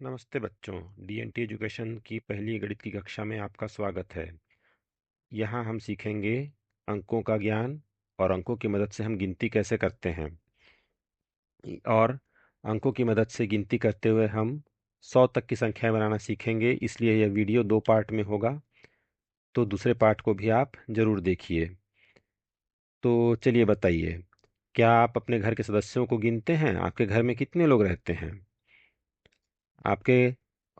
नमस्ते बच्चों। DNT education की पहली गणित की कक्षा में आपका स्वागत है। यहाँ हम सीखेंगे अंकों का ज्ञान और अंकों की मदद से हम गिनती कैसे करते हैं। और अंकों की मदद से गिनती करते हुए हम 100 तक की संख्याएं बनाना सीखेंगे। इसलिए यह वीडियो 2 पार्ट में होगा, तो दूसरे पार्ट को भी आप जरूर देखिए। तो चलिए बताइए, क्या आप अपने घर के सदस्यों को गिनते हैं? आपके घर में कितने लोग रहते हैं? आपके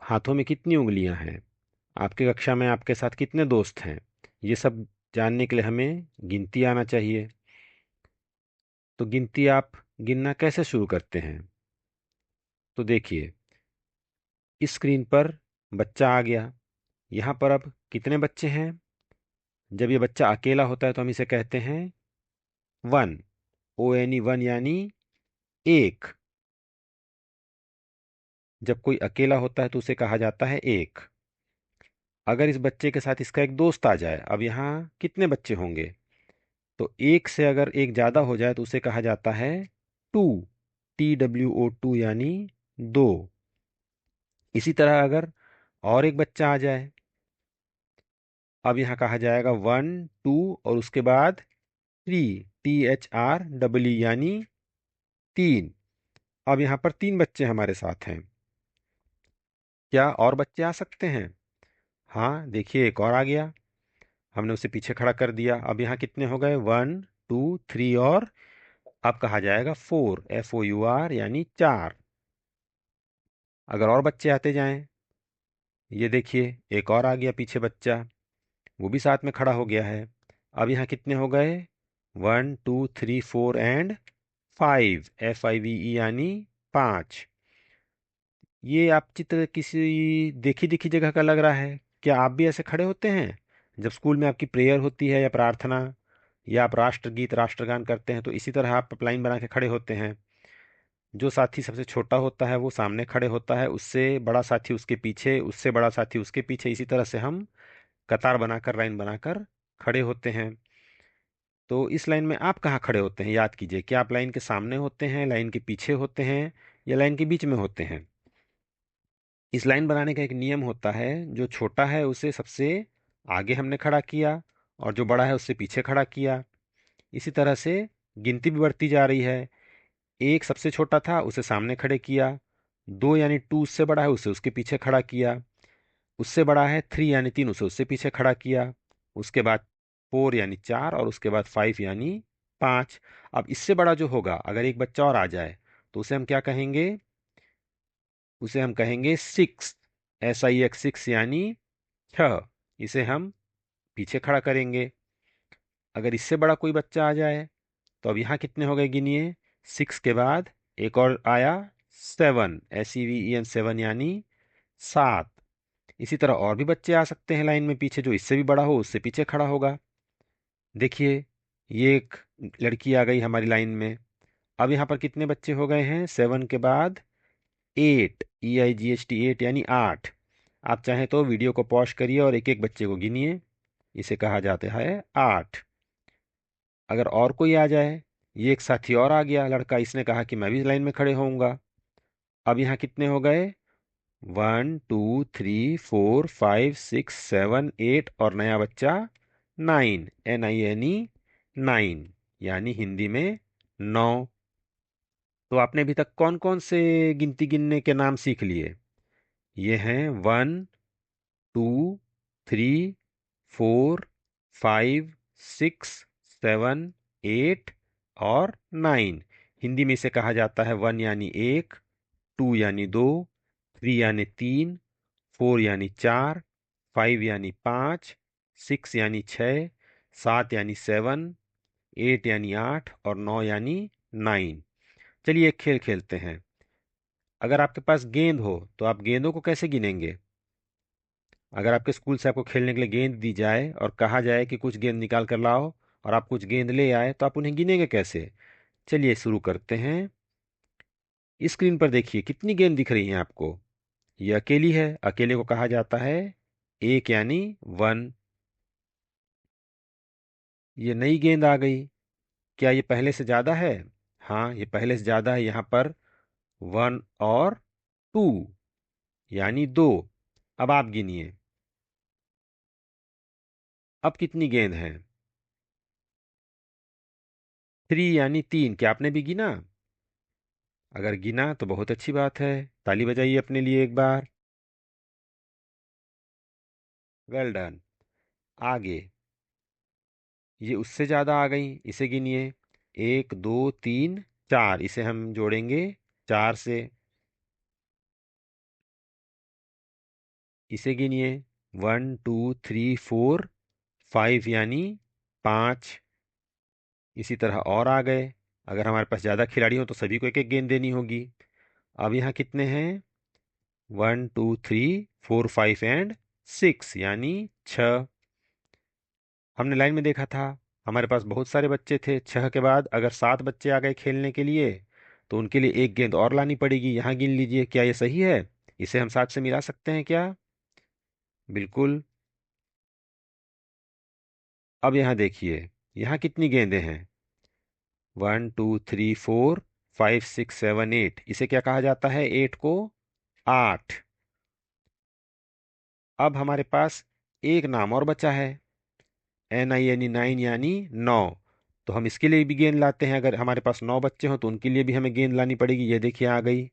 हाथों में कितनी उंगलियां हैं? आपके कक्षा में आपके साथ कितने दोस्त हैं? ये सब जानने के लिए हमें गिनती आना चाहिए। तो गिनती आप गिनना कैसे शुरू करते हैं? तो देखिए, इस स्क्रीन पर बच्चा आ गया। यहाँ पर अब कितने बच्चे हैं? जब ये बच्चा अकेला होता है तो हम इसे कहते हैं वन। ONE, वन यानी एक। जब कोई अकेला होता है तो उसे कहा जाता है एक। अगर इस बच्चे के साथ इसका एक दोस्त आ जाए, अब यहाँ कितने बच्चे होंगे? तो एक से अगर एक ज्यादा हो जाए तो उसे कहा जाता है टू। TWO, यानी दो। इसी तरह अगर और एक बच्चा आ जाए, अब यहाँ कहा जाएगा वन, टू और उसके बाद थ्री। THREE, यानी तीन। अब यहाँ पर तीन बच्चे हमारे साथ हैं। क्या और बच्चे आ सकते हैं? हाँ, देखिए एक और आ गया। हमने उसे पीछे खड़ा कर दिया। अब यहाँ कितने हो गए? वन, टू, थ्री और अब कहा जाएगा फोर। FOUR, यानी चार। अगर और बच्चे आते जाएं, ये देखिए एक और आ गया पीछे बच्चा, वो भी साथ में खड़ा हो गया है। अब यहाँ कितने हो गए? One, two, three, four and five. FIVE, यानी पांच। ये आप चित्र किसी देखी दिखी जगह का लग रहा है। क्या आप भी ऐसे खड़े होते हैं जब स्कूल में आपकी प्रेयर होती है या प्रार्थना, या आप राष्ट्रगीत राष्ट्रगान करते हैं? तो इसी तरह आप लाइन बना के खड़े होते हैं। जो साथी सबसे छोटा होता है वो सामने खड़े होता है, उससे बड़ा साथी उसके पीछे, उससे बड़ा साथी उसके पीछे। इसी तरह से हम कतार बनाकर, लाइन बनाकर खड़े होते हैं। तो इस लाइन में आप कहाँ खड़े होते हैं? याद कीजिए, क्या आप लाइन के सामने होते हैं, लाइन के पीछे होते हैं, या लाइन के बीच में होते हैं? इस लाइन बनाने का एक नियम होता है। जो छोटा है उसे सबसे आगे हमने खड़ा किया, और जो बड़ा है उससे पीछे खड़ा किया। इसी तरह से गिनती भी बढ़ती जा रही है। एक सबसे छोटा था, उसे सामने खड़े किया। दो यानी टू उससे बड़ा है, उसे उसके पीछे खड़ा किया। उससे बड़ा है थ्री यानी तीन, उसे उससे पीछे खड़ा किया। उसके बाद फोर यानी चार, और उसके बाद फाइव यानी पांच। अब इससे बड़ा जो होगा, अगर एक बच्चा और आ जाए, तो उसे हम क्या कहेंगे? उसे हम कहेंगे सिक्स। SIX, सिक्स यानी छह। इसे हम पीछे खड़ा करेंगे। अगर इससे बड़ा कोई बच्चा आ जाए, तो अब यहाँ कितने हो गए गिनिए। सिक्स के बाद एक और आया, सेवन। SEVEN, सेवन यानी सात। इसी तरह और भी बच्चे आ सकते हैं लाइन में पीछे। जो इससे भी बड़ा हो उससे पीछे खड़ा होगा। देखिए, ये एक लड़की आ गई हमारी लाइन में। अब यहाँ पर कितने बच्चे हो गए हैं? सेवन के बाद एट। EIGHT, एट यानी आठ। आप चाहें तो वीडियो को पॉज करिए और एक एक बच्चे को गिनिए। इसे कहा जाता है आठ। अगर और कोई आ जाए, ये एक साथी और आ गया लड़का, इसने कहा कि मैं भी लाइन में खड़े होऊंगा। अब यहाँ कितने हो गए? One, two, three, four, five, six, seven, eight और नया बच्चा नाइन। NINE, नाइन यानी हिंदी में नौ। तो आपने अभी तक कौन कौन से गिनती गिनने के नाम सीख लिए? ये हैं one, two, three, four, five, six, seven, eight और नाइन। हिंदी में इसे कहा जाता है वन यानी एक, टू यानी दो, थ्री यानी तीन, फोर यानी चार, फाइव यानी पाँच, सिक्स यानी छः, सात यानी सेवन, एट यानी आठ और नौ यानी नाइन। चलिए एक खेल खेलते हैं। अगर आपके पास गेंद हो तो आप गेंदों को कैसे गिनेंगे? अगर आपके स्कूल से आपको खेलने के लिए गेंद दी जाए और कहा जाए कि कुछ गेंद निकाल कर लाओ, और आप कुछ गेंद ले आए, तो आप उन्हें गिनेंगे कैसे? चलिए शुरू करते हैं। स्क्रीन पर देखिए कितनी गेंद दिख रही हैं आपको। ये अकेली है, अकेले को कहा जाता है एक यानी वन। ये नई गेंद आ गई। क्या ये पहले से ज्यादा है? हाँ, ये पहले से ज्यादा है। यहाँ पर वन और टू। यानी 2। अब आप गिनिए, अब कितनी गेंद हैं? 3 यानी 3। क्या आपने भी गिना? अगर गिना तो बहुत अच्छी बात है, ताली बजाइए अपने लिए एक बार। Well done. आगे, ये उससे ज़्यादा आ गई, इसे गिनिए। 1 2 3 4, इसे हम जोड़ेंगे 4 से। इसे गिनिए। 1 2 3 4 5 यानी 5। इसी तरह और आ गए। अगर हमारे पास ज़्यादा खिलाड़ी हो तो सभी को एक एक गेंद देनी होगी। अब यहाँ कितने हैं? 1 2 3 4 5 एंड 6 यानी 6। हमने लाइन में देखा था, हमारे पास बहुत सारे बच्चे थे। 6 के बाद अगर 7 बच्चे आ गए खेलने के लिए तो उनके लिए एक गेंद और लानी पड़ेगी। यहाँ गिन लीजिए, क्या ये सही है? इसे हम 7 से मिला सकते हैं क्या? बिल्कुल। अब यहाँ देखिए, यहाँ कितनी गेंदें हैं? 1 2 3 4 5 6 7 8। इसे क्या कहा जाता है? 8 को 8। अब हमारे पास एक नाम और बचा है, NINE, 9 यानी 9। तो हम इसके लिए भी गेंद लाते हैं। अगर हमारे पास 9 बच्चे हों तो उनके लिए भी हमें गेंद लानी पड़ेगी। ये देखिए आ गई।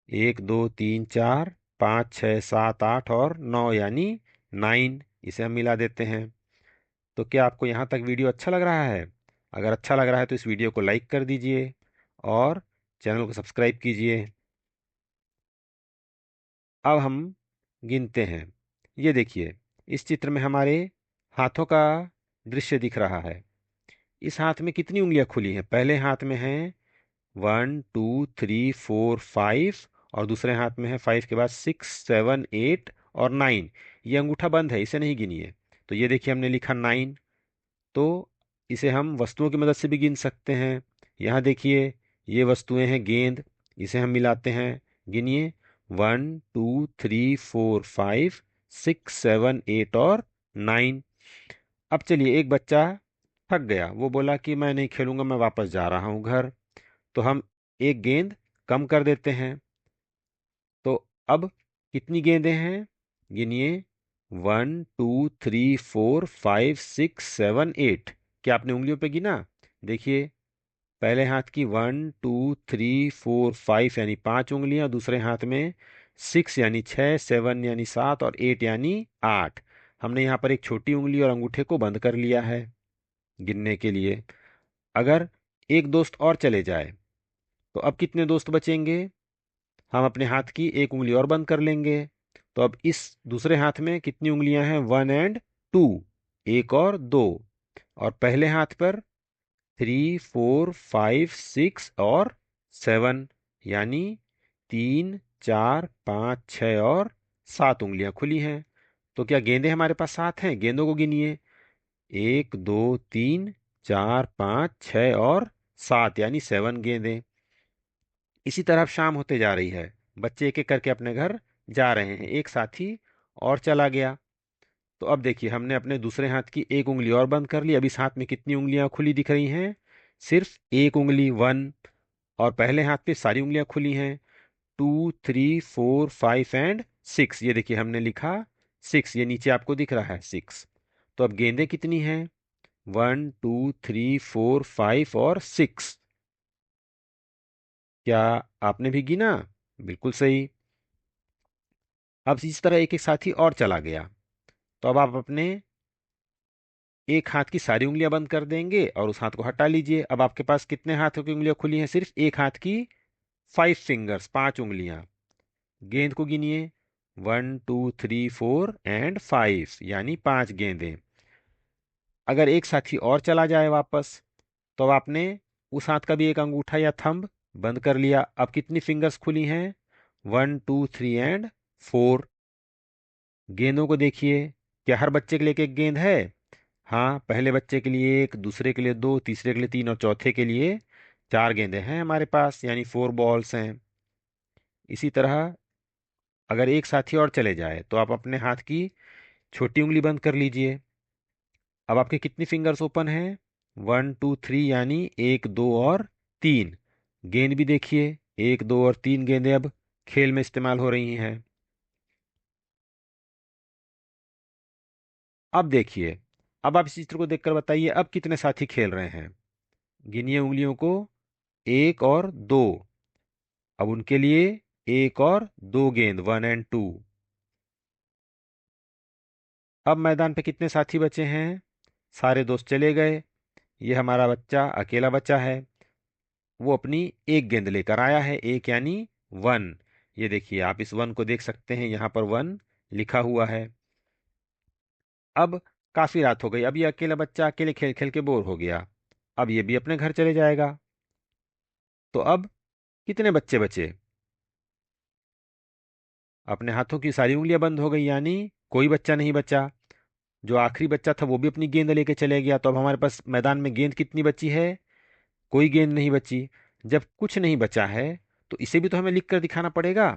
1 2 3 4 5 6 7 8 और 9 यानी 9। इसे हम मिला देते हैं। तो क्या आपको यहाँ तक वीडियो अच्छा लग रहा है? अगर अच्छा लग रहा है तो इस वीडियो को लाइक कर दीजिए और चैनल को सब्सक्राइब कीजिए। अब हम गिनते हैं। ये देखिए, इस चित्र में हमारे हाथों का दृश्य दिख रहा है। इस हाथ में कितनी उंगलियां खुली हैं? पहले हाथ में है 1 2 3 4 5, और दूसरे हाथ में है 5 के बाद 6 7 8 और 9। ये अंगूठा बंद है, इसे नहीं गिनिए। तो ये देखिए, हमने लिखा 9। तो इसे हम वस्तुओं की मदद से भी गिन सकते हैं। यहाँ देखिए, ये वस्तुएं हैं गेंद, इसे हम मिलाते हैं। गिनिए। 1 2 3 4 5 6 7 8 और 9। अब चलिए, एक बच्चा थक गया, वो बोला कि मैं नहीं खेलूंगा, मैं वापस जा रहा हूँ घर। तो हम एक गेंद कम कर देते हैं। तो अब कितनी गेंदें हैं? गिनिए। 1 2 3 4 5 6 7 8। क्या आपने उंगलियों पे गिना? देखिए, पहले हाथ की 1 2 3 4 5 यानी 5 उंगलियां, दूसरे हाथ में 6 यानी 6, 7 यानी 7 और 8 यानी 8। हमने यहाँ पर एक छोटी उंगली और अंगूठे को बंद कर लिया है गिनने के लिए। अगर एक दोस्त और चले जाए तो अब कितने दोस्त बचेंगे? हम अपने हाथ की एक उंगली और बंद कर लेंगे। तो अब इस दूसरे हाथ में कितनी उंगलियां हैं? 1 एंड 2, एक और दो। और पहले हाथ पर 3 4 5 6 और 7, यानी 3 4 5 6 और 7 उंगलियां खुली हैं। तो क्या गेंदें हमारे पास 7 हैं? गेंदों को गिनिए। 1 2 3 4 5 6 और 7 यानी 7 गेंदें। इसी तरह अब शाम होते जा रही है, बच्चे एक एक करके अपने घर जा रहे हैं। एक साथी और चला गया। तो अब देखिए, हमने अपने दूसरे हाथ की एक उंगली और बंद कर ली। अब इस हाथ में कितनी उंगलियां खुली दिख रही हैं? सिर्फ एक उंगली, 1। और पहले हाथ पे सारी उंगलियां खुली हैं, 2 3 4 5 एंड 6। ये देखिए, हमने लिखा 6, ये नीचे आपको दिख रहा है 6। तो अब गेंदें कितनी हैं? 1 2 3 4 5 और 6। क्या आपने भी गिना? बिल्कुल सही। अब इस तरह एक एक साथी और चला गया। तो अब आप अपने एक हाथ की सारी उंगलियां बंद कर देंगे और उस हाथ को हटा लीजिए। अब आपके पास कितने हाथों की उंगलियां खुली हैं? सिर्फ एक हाथ की 5 फिंगर्स, 5 उंगलियां। गेंद को गिनिए। 1 2 3 4 एंड 5 यानी 5 गेंदें। अगर एक साथी और चला जाए वापस, तो अब आपने उस हाथ का भी एक अंगूठा या थंब बंद कर लिया। अब कितनी फिंगर्स खुली हैं? 1 2 3 एंड 4। गेंदों को देखिए। क्या हर बच्चे के लिए एक एक गेंद है? हाँ, पहले बच्चे के लिए एक, दूसरे के लिए दो, तीसरे के लिए तीन और चौथे के लिए 4 गेंदें हैं हमारे पास, यानी 4 बॉल्स हैं। इसी तरह अगर एक साथी और चले जाए तो आप अपने हाथ की छोटी उंगली बंद कर लीजिए। अब आपके कितनी फिंगर्स ओपन हैं? 1 2 3 यानी एक, दो और तीन। गेंद भी देखिए, एक, दो और तीन गेंदें अब खेल में इस्तेमाल हो रही हैं। अब देखिए, अब आप इस चित्र को देखकर बताइए अब कितने साथी खेल रहे हैं। गिनिए उंगलियों को, एक और दो। अब उनके लिए एक और दो गेंद, 1 और 2। अब मैदान पे कितने साथी बचे हैं? सारे दोस्त चले गए, ये हमारा बच्चा अकेला बच्चा है। वो अपनी एक गेंद लेकर आया है, एक यानी 1। ये देखिए, आप इस 1 को देख सकते हैं, यहाँ पर 1 लिखा हुआ है। अब काफी रात हो गई, अब ये अकेला बच्चा अकेले खेल खेल के बोर हो गया। अब ये भी अपने घर चले जाएगा। तो अब कितने बच्चे बचे? अपने हाथों की सारी उंगलियां बंद हो गई, यानी कोई बच्चा नहीं बचा। जो आखिरी बच्चा था वो भी अपनी गेंद लेके चले गया। तो अब हमारे पास मैदान में गेंद कितनी बची है? कोई गेंद नहीं बची। जब कुछ नहीं बचा है तो इसे भी तो हमें लिख कर दिखाना पड़ेगा।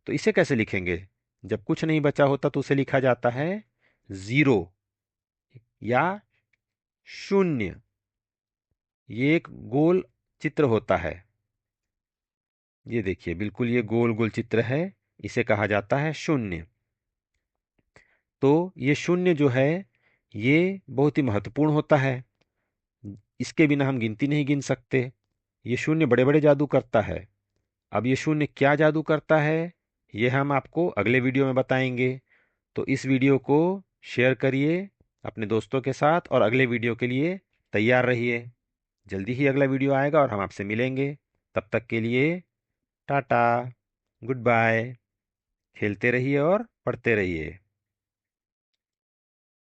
तो इसे कैसे लिखेंगे? जब कुछ नहीं बचा होता तो उसे लिखा जाता है 0 या शून्य। ये एक गोल चित्र होता है। ये देखिए, बिल्कुल ये गोल गोल चित्र है, इसे कहा जाता है शून्य। तो ये शून्य जो है, ये बहुत ही महत्वपूर्ण होता है। इसके बिना हम गिनती नहीं गिन सकते। ये शून्य बड़े बड़े जादू करता है। अब ये शून्य क्या जादू करता है, ये हम आपको अगले वीडियो में बताएंगे। तो इस वीडियो को शेयर करिए अपने दोस्तों के साथ और अगले वीडियो के लिए तैयार रहिए। जल्दी ही अगला वीडियो आएगा और हम आपसे मिलेंगे। तब तक के लिए टाटा, गुड बाय। खेलते रहिए और पढ़ते रहिए।